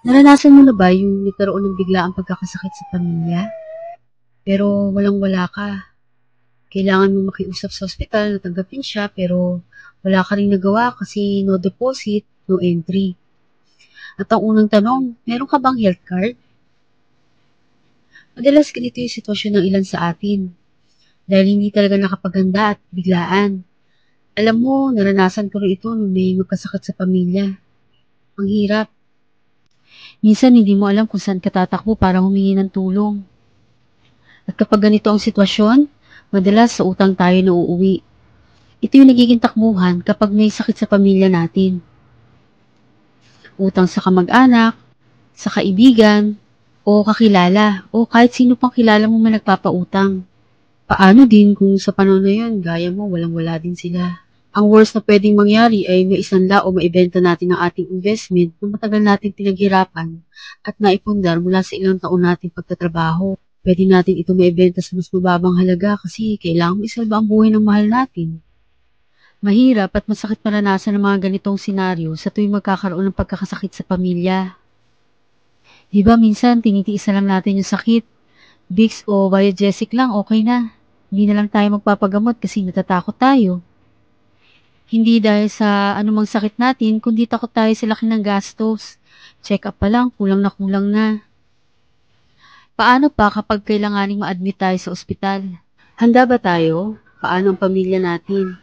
Naranasan mo na ba yung nagkaroon ng biglaang pagkakasakit sa pamilya? Pero walang-wala ka. Kailangan mo makiusap sa ospital na tanggapin siya pero wala ka rin nagawa kasi no deposit, no entry. At ang unang tanong, meron ka bang health card? Madalas ganito yung sitwasyon ng ilan sa atin dahil hindi talaga nakapaghanda at biglaan. Alam mo, naranasan ko rin ito nung may magkasakit sa pamilya. Ang hirap. Minsan hindi mo alam kung saan ka tatakbo para humingi ng tulong. At kapag ganito ang sitwasyon, madalas sa utang tayo na uuwi. Ito yung nagiging takbuhan kapag may sakit sa pamilya natin. Utang sa kamag-anak, sa kaibigan, o kakilala, o kahit sino pang kilala mo man nagpapautang. Paano din kung sa panahon na yun, gaya mo, walang-wala din sila. Ang worst na pwedeng mangyari ay maisanla o maibenta natin ang ating investment na matagal natin pinaghirapan at naipundar mula sa ilang taon nating pagtatrabaho. Pwede natin ito maibenta sa mas mababang halaga kasi kailangan mo isalba ang buhay ng mahal natin. Mahirap at masakit maranasan ng mga ganitong senaryo sa tuwing magkakaroon ng pagkakasakit sa pamilya. Diba minsan tinitiis na lang natin yung sakit, Vicks o Biogesic lang okay na. Hindi na lang tayo magpapagamot kasi natatakot tayo. Hindi dahil sa anumang sakit natin, kundi takot tayo sa laki ng gastos. Check up pa lang, kulang na kulang na. Paano pa kapag kailanganing ma-admit tayo sa ospital? Handa ba tayo? Paano ang pamilya natin?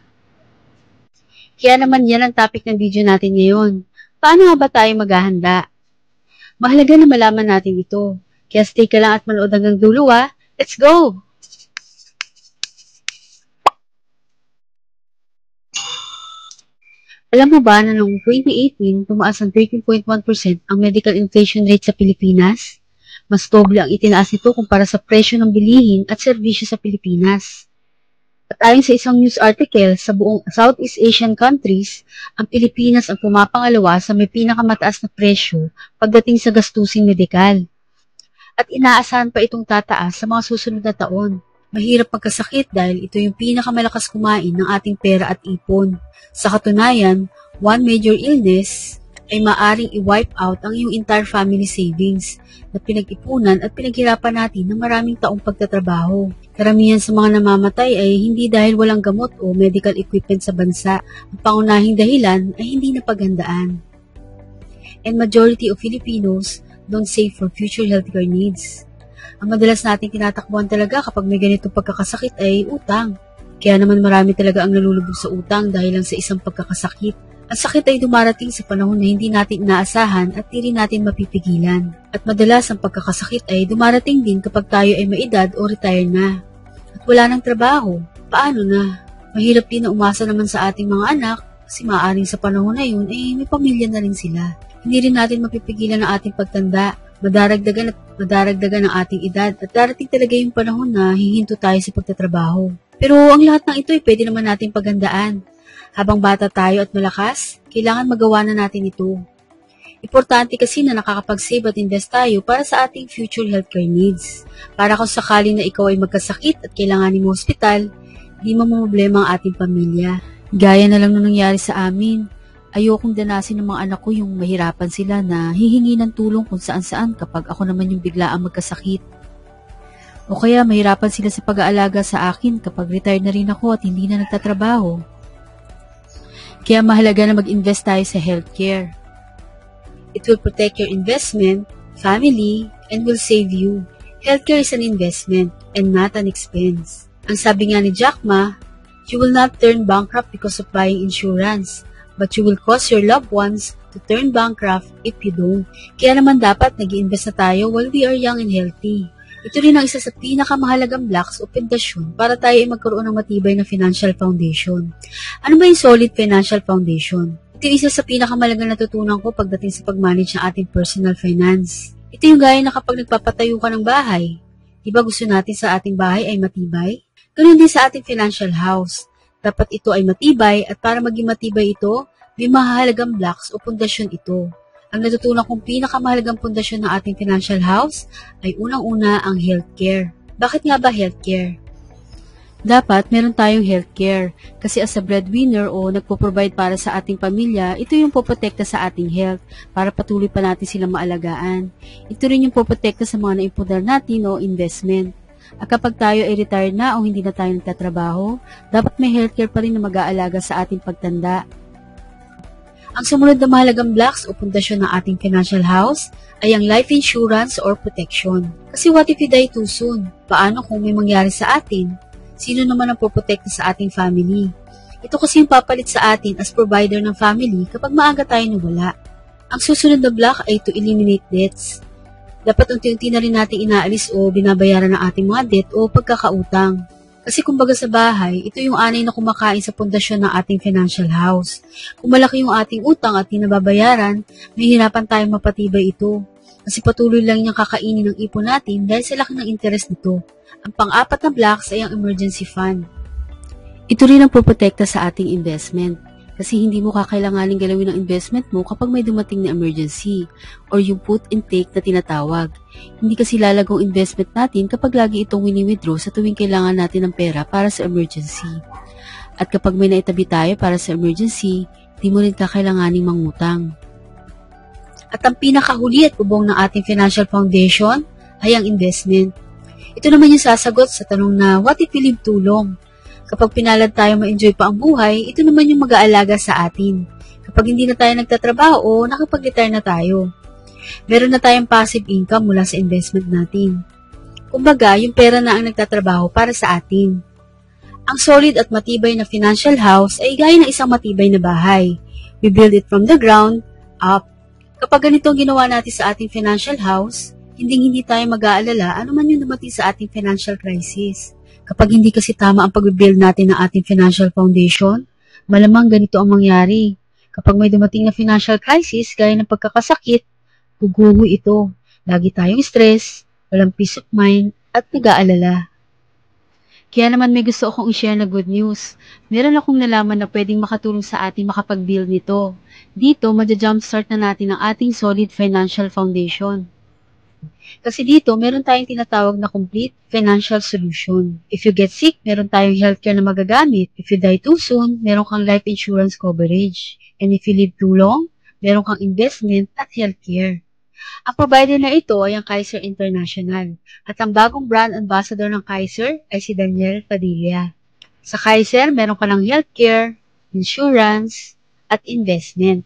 Kaya naman yan ang topic ng video natin ngayon. Paano nga ba tayo maghahanda? Mahalaga na malaman natin ito. Kaya stay ka lang at manood hanggang dulo ha. Let's go! Alam mo ba na noong 2018, tumaas ng 13.1% ang medical inflation rate sa Pilipinas? Mas doble ang itinaas nito kumpara sa presyo ng bilihin at serbisyo sa Pilipinas. At ayon sa isang news article, sa buong Southeast Asian countries, ang Pilipinas ang pumapangalawa sa may pinakamataas na presyo pagdating sa gastusing medikal. At inaasahan pa itong tataas sa mga susunod na taon. Mahirap pagkasakit dahil ito yung pinakamalakas kumain ng ating pera at ipon. Sa katunayan, one major illness ay maaring i-wipe out ang iyong entire family savings na pinag-ipunan at pinaghirapan natin ng maraming taong pagtatrabaho. Karamihan sa mga namamatay ay hindi dahil walang gamot o medical equipment sa bansa. Ang pangunahing dahilan ay hindi napaghandaan. And majority of Filipinos don't save for future healthcare needs. Ang madalas nating tinatakbuhan talaga kapag may ganitong pagkakasakit ay utang. Kaya naman marami talaga ang nalulubog sa utang dahil lang sa isang pagkakasakit. Ang sakit ay dumarating sa panahon na hindi natin inaasahan at di rin natin mapipigilan. At madalas ang pagkakasakit ay dumarating din kapag tayo ay maedad o retire na. At wala ng trabaho, paano na? Mahirap din na umasa naman sa ating mga anak kasi maaaring sa panahon na yun ay may pamilya na rin sila. Hindi rin natin mapipigilan ang ating pagtanda. Madaragdagan ang ating edad at darating talaga yung panahon na hihinto tayo sa pagtatrabaho. Pero ang lahat ng ito ay pwede naman natin paghandaan. Habang bata tayo at malakas, kailangan magawa na natin ito. Importante kasi na nakakapag-save at invest tayo para sa ating future healthcare needs. Para kung sakali na ikaw ay magkasakit at kailanganin mo hospital, di mamumblema ang ating pamilya. Gaya na lang nung nangyari sa amin. Ayokong danasin ng mga anak ko yung mahirapan sila na hihingi ng tulong kung saan-saan kapag ako naman yung biglaang magkasakit. O kaya mahirapan sila sa pag-aalaga sa akin kapag retired na rin ako at hindi na nagtatrabaho. Kaya mahalaga na mag-invest tayo sa healthcare. It will protect your investment, family, and will save you. Healthcare is an investment and not an expense. Ang sabi nga ni Jack Ma, you will not turn bankrupt because of buying insurance. But you will cause your loved ones to turn bankrupt if you don't. Kaya naman dapat nag-i-invest na tayo while we are young and healthy. Ito rin ang isa sa pinakamahalagang blocks o pundasyon para tayo ay magkaroon ng matibay na financial foundation. Ano ba yung solid financial foundation? Ito yung isa sa pinakamahalagang natutunan ko pagdating sa pag-manage ng ating personal finance. Ito yung gaya na kapag nagpapatayo ka ng bahay. Diba gusto natin sa ating bahay ay matibay? Ganun din sa ating financial house. Dapat ito ay matibay at para maging matibay ito, may mahalagang blocks o pundasyon ito. Ang natutunan kong pinakamahalagang pundasyon ng ating financial house ay unang-una ang healthcare. Bakit nga ba healthcare? Dapat meron tayong healthcare kasi as a breadwinner o nagpo-provide para sa ating pamilya, ito yung poprotekta sa ating health para patuloy pa natin silang maalagaan. Ito rin yung poprotekta sa mga naipundar natin o investment. At kapag tayo ay retired na o hindi na tayo nagtatrabaho, dapat may healthcare pa rin na mag-aalaga sa ating pagtanda. Ang sumunod na mahalagang blocks o pundasyon ng ating financial house ay ang life insurance or protection. Kasi what if we die too soon? Paano kung may mangyari sa atin? Sino naman ang poprotekta sa ating family? Ito kasi yung papalit sa atin as provider ng family kapag maaga tayo nawala. Ang susunod na block ay to eliminate debts. Dapat unti-unti na rin natin inaalis o binabayaran ng ating mga debt o pagkakautang. Kasi kumbaga sa bahay, ito yung anay na kumakain sa pundasyon ng ating financial house. Kung malaki yung ating utang at di nababayaran, may hirapan tayong mapatibay ito. Kasi patuloy lang niyang kakainin ng ipon natin dahil sa laki ng interest nito. Ang pang-apat na blocks ay ang emergency fund. Ito rin ang poprotekta sa ating investment kasi hindi mo kakailanganin galawin ang investment mo kapag may dumating na emergency or yung put and take na tinatawag. Hindi kasi lalagong investment natin kapag lagi itong wini-withdraw sa tuwing kailangan natin ng pera para sa emergency. At kapag may naitabi tayo para sa emergency, di mo rin kakailanganing mangutang. At ang pinakahuli at bubong ng ating financial foundation ay ang investment. Ito naman yung sasagot sa tanong na, what if we live too long? Kapag pinalad tayo ma-enjoy pa ang buhay, ito naman yung mag-aalaga sa atin. Kapag hindi na tayo nagtatrabaho, nakapag-retire na tayo. Meron na tayong passive income mula sa investment natin. Kumbaga, yung pera na ang nagtatrabaho para sa atin. Ang solid at matibay na financial house ay gaya ng isang matibay na bahay. We build it from the ground up. Kapag ganito ang ginawa natin sa ating financial house, hindi tayo mag-aalala ano man yung dumating sa ating financial crisis. Kapag hindi kasi tama ang pag-build natin ng ating financial foundation, malamang ganito ang mangyari. Kapag may dumating na financial crisis, gaya ng pagkakasakit, guguho ito. Lagi tayong stress, walang peace of mind, at nag-aalala. Kaya naman may gusto akong i-share na good news. Meron akong nalaman na pwedeng makatulong sa ating makapag-build nito. Dito, madja-jumpstart na natin ang ating solid financial foundation. Kasi dito, meron tayong tinatawag na complete financial solution. If you get sick, meron tayong healthcare na magagamit. If you die too soon, meron kang life insurance coverage. And if you live too long, meron kang investment at healthcare. Ang provider na ito ay ang Kaiser International. At ang bagong brand ambassador ng Kaiser ay si Daniel Padilla. Sa Kaiser, meron ka ng healthcare, insurance, at investment.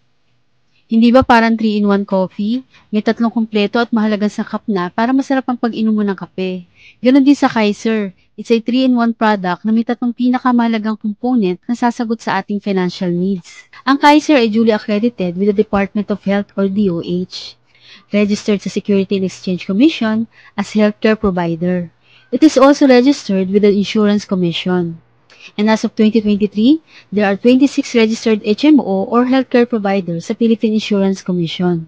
Hindi ba parang 3-in-1 coffee? May 3 kumpleto at mahalagang sakap na para masarap ang pag-inom mo ng kape. Ganon din sa Kaiser. It's a 3-in-1 product na may 3 pinakamahalagang component na sasagot sa ating financial needs. Ang Kaiser ay duly accredited with the Department of Health or DOH. Registered sa Security and Exchange Commission as healthcare provider. It is also registered with the Insurance Commission. And as of 2023, there are 26 registered HMO or healthcare providers sa Philippine Insurance Commission.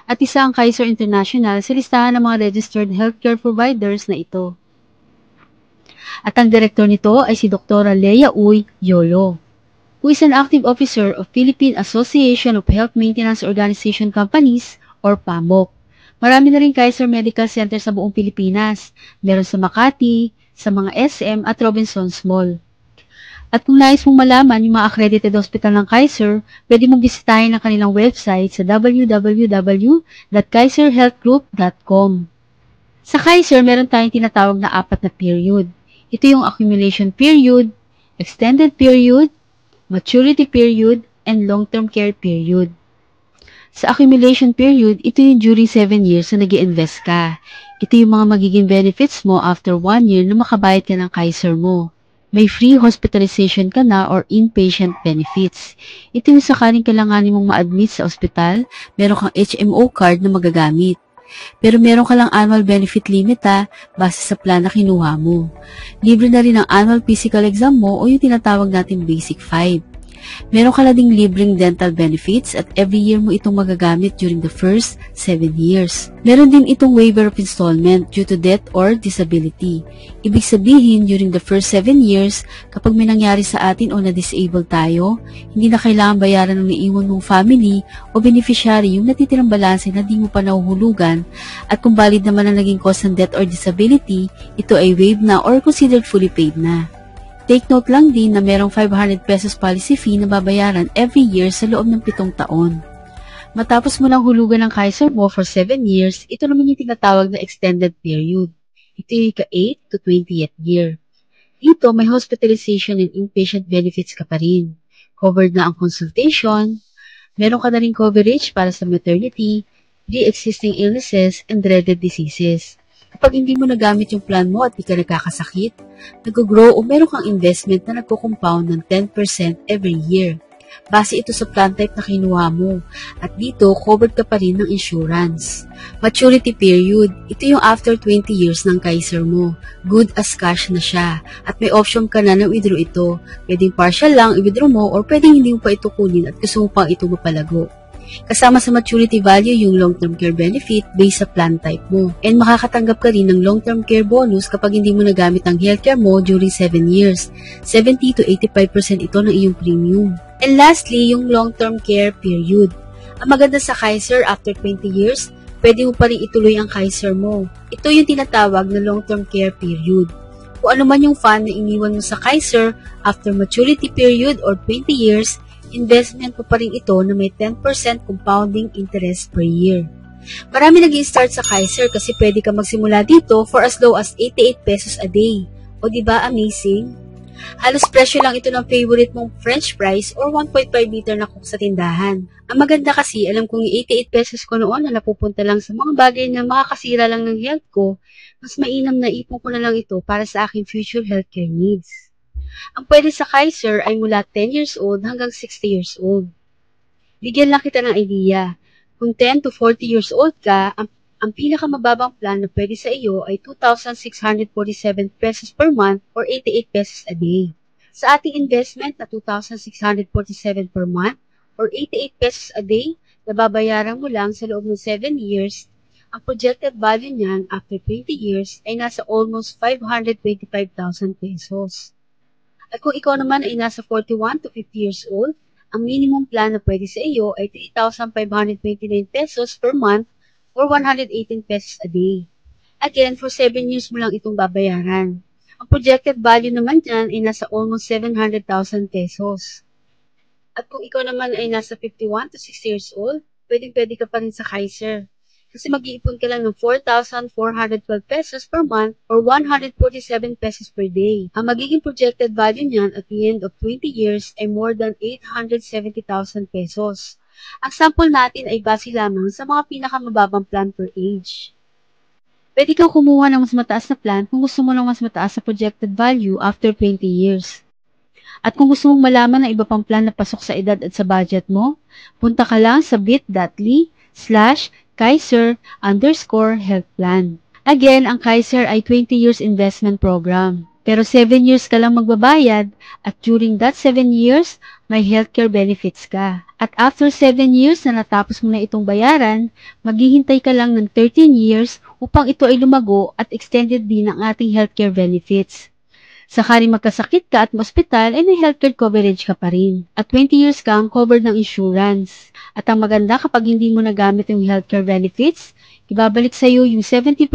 At isa ang Kaiser International sa listahan ng mga registered healthcare providers na ito. At ang direktor nito ay si Dr. Lea Uy Yolo, who is an active officer of Philippine Association of Health Maintenance Organization Companies or PAMOC. Marami na rin Kaiser Medical Center sa buong Pilipinas. Meron sa Makati, sa mga SM at Robinsons Mall. At kung nais mong malaman yung mga accredited hospital ng Kaiser, pwede mong bisitahin ang kanilang website sa www.kaiserhealthgroup.com. Sa Kaiser, meron tayong tinatawag na 4 na period. Ito yung accumulation period, extended period, maturity period, and long-term care period. Sa accumulation period, ito yung during 7 years na nag-i-invest ka. Ito yung mga magiging benefits mo after 1 year na makabayad ka ng Kaiser mo. May free hospitalization ka na or inpatient benefits. Ito yung sakaling kailanganin mong ma-admit sa ospital, meron kang HMO card na magagamit. Pero meron ka lang annual benefit limit base sa plan na kinuha mo. Libre na rin ang annual physical exam mo o yung tinatawag natin Basic 5. Meron ka na ding libreng dental benefits at every year mo itong magagamit during the first 7 years. Meron din itong waiver of installment due to death or disability. Ibig sabihin, during the first 7 years, kapag may nangyari sa atin o na-disable tayo, hindi na kailangan bayaran ng naiwan mong family o beneficiary yung natitirang balanse na di mo pa nahuhulugan, at kung valid naman ang naging cause ng death or disability, ito ay waived na or considered fully paid na. Take note lang din na merong 500 pesos policy fee na babayaran every year sa loob ng 7 taon. Matapos mo lang hulugan ng Kaiser mo for 7 years, ito naman yung tinatawag na extended period. Ito yung ika-8 to 20th year. Dito, may hospitalization and inpatient benefits ka pa rin. Covered na ang consultation, meron ka na rin coverage para sa maternity, pre-existing illnesses, and dreaded diseases. Kapag hindi mo nagamit yung plan mo at di ka nagkakasakit, nag-grow o meron kang investment na nagko-compound ng 10% every year. Base ito sa plan type na kinuha mo. At dito, covered ka pa rin ng insurance. Maturity period. Ito yung after 20 years ng Kaiser mo. Good as cash na siya. At may option ka na withdraw ito. Pwedeng partial lang i-withdraw mo or pwedeng hindi mo pa ito kunin at gusto mo pang ito mapalago. Kasama sa maturity value yung long-term care benefit based sa plan type mo. And makakatanggap ka rin ng long-term care bonus kapag hindi mo nagamit ang healthcare mo during 7 years. 70 to 85% ito ng iyong premium. And lastly, yung long-term care period. Ang maganda sa Kaiser, after 20 years, pwede mo pa rin ituloy ang Kaiser mo. Ito yung tinatawag na long-term care period. Kung ano man yung fund na iniwan mo sa Kaiser after maturity period or 20 years, investment mo pa rin ito na may 10% compounding interest per year. Marami nag-i-start sa Kaiser kasi pwede ka magsimula dito for as low as 88 pesos a day. O diba amazing? Halos presyo lang ito ng favorite mong French fries or 1.5 liter na coke sa tindahan. Ang maganda kasi, alam kong yung 88 pesos ko noon na napupunta lang sa mga bagay na makakasira lang ng health ko, mas mainam na ipon ko na lang ito para sa aking future healthcare needs. Ang pwede sa Kaiser ay mula 10 years old hanggang 60 years old. Bigyan lang kita ng idea. Kung 10 to 40 years old ka, ang pinakamababang plan na pwede sa iyo ay 2,647 pesos per month or 88 pesos a day. Sa ating investment na 2,647 per month or 88 pesos a day na babayaran mo lang sa loob ng 7 years, ang projected value niyan after 20 years ay nasa almost 525,000 pesos. At kung ikaw naman ay nasa 41 to 50 years old, ang minimum plan na pwede sa iyo ay 3,529 pesos per month or 118 pesos a day. Again, for 7 years mo lang itong babayaran. Ang projected value naman dyan ay nasa almost 700,000 pesos. At kung ikaw naman ay nasa 51 to 60 years old, pwede ka pa rin sa Kaiser. Kasi mag-iipon ka lang ng 4,412 pesos per month or 147 pesos per day. Ang magiging projected value niyan at the end of 20 years ay more than 870,000 pesos. Ang sample natin ay base lamang sa mga pinakamababang plan per age. Pwede kang kumuha ng mas mataas na plan kung gusto mo ng mas mataas na projected value after 20 years. At kung gusto mong malaman ng iba pang plan na pasok sa edad at sa budget mo, punta ka lang sa bit.ly/Kaiser_health plan. Again, ang Kaiser ay 20 years investment program. Pero 7 years ka lang magbabayad at during that 7 years, may healthcare benefits ka. At after 7 years na natapos mo na itong bayaran, maghihintay ka lang ng 13 years upang ito ay lumago at extended din ang ating healthcare benefits. Sakali magkasakit ka at ma-ospital, ay may healthcare coverage ka pa rin. At 20 years kang covered ng insurance. At ang maganda kapag hindi mo nagamit yung healthcare benefits, ibabalik sa iyo yung 70%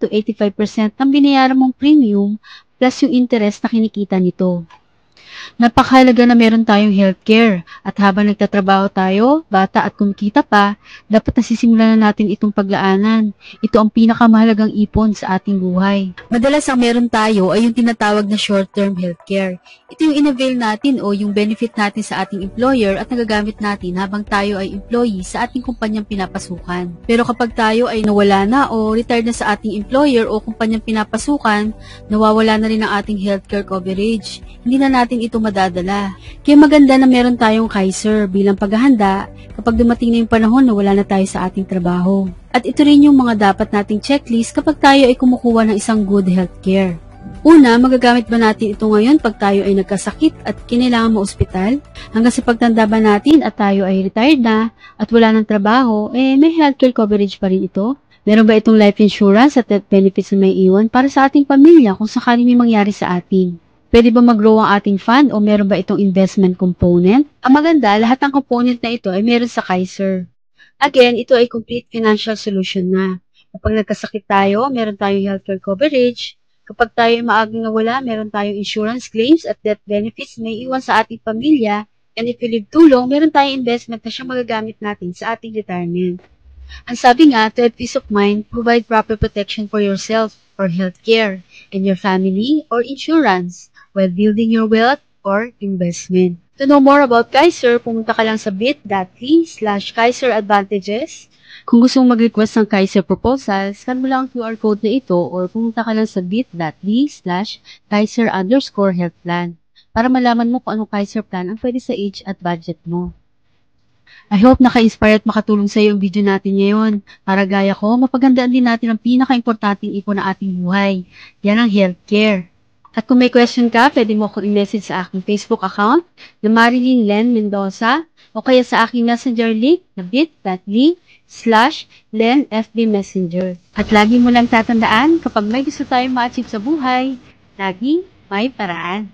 to 85% ng binayaran mong premium plus yung interest na kinikita nito. Napakahalaga na meron tayong healthcare at habang nagtatrabaho tayo, bata at kumikita pa, dapat nasisimulan na natin itong paglaanan. Ito ang pinakamahalagang ipon sa ating buhay. Madalas ang meron tayo ay yung tinatawag na short-term healthcare. Ito yung in-avail natin o yung benefit natin sa ating employer at nagagamit natin habang tayo ay employee sa ating kumpanyang pinapasukan. Pero kapag tayo ay nawala na o retired na sa ating employer o kumpanyang pinapasukan, nawawala na rin ang ating healthcare coverage. Hindi na natin ito madadala. Kaya maganda na meron tayong Kaiser bilang paghahanda kapag dumating na yung panahon na wala na tayo sa ating trabaho. At ito rin yung mga dapat nating checklist kapag tayo ay kumukuha ng isang good healthcare. Una, magagamit ba natin ito ngayon pag tayo ay nagkasakit at kinailangan ma-ospital? Hanggang sa pagtanda ba natin at tayo ay retired na at wala ng trabaho, may healthcare coverage pa rin ito? Meron ba itong life insurance at death benefits na may iwan para sa ating pamilya kung sakaling may mangyari sa atin? Pwede ba mag-grow ang ating fund o meron ba itong investment component? Ang maganda, lahat ng component na ito ay meron sa Kaiser. Again, ito ay complete financial solution na. Kapag nagkasakit tayo, meron tayong healthcare coverage. Kapag tayo ay maagang nawala, meron tayong insurance claims at death benefits na iwan sa ating pamilya. And if we leave tulong, meron tayong investment na siyang magagamit natin sa ating retirement. Ang sabi nga, to have peace of mind, provide proper protection for yourself or healthcare and your family or insurance while building your wealth or investment. To know more about Kaiser, pumunta ka lang sa bit.ly/KaiserAdvantages. Kung gusto mong mag-request ng Kaiser proposal, scan mo lang ang QR code na ito or pumunta ka lang sa bit.ly/Kaiser_health plan para malaman mo kung anong Kaiser plan ang pwede sa age at budget mo. I hope naka-inspire at makatulong sa iyo ang video natin ngayon. Para gaya ko, mapagandaan din natin ang pinaka-importanting ipon na ating buhay. Yan ang healthcare. At kung may question ka, pwede mo akong i-message sa aking Facebook account na Marilyn Len Mendoza o kaya sa aking messenger link na bit.ly/LenFBMessenger. At lagi mo lang tatandaan, kapag may gusto tayong ma-achieve sa buhay, laging may paraan.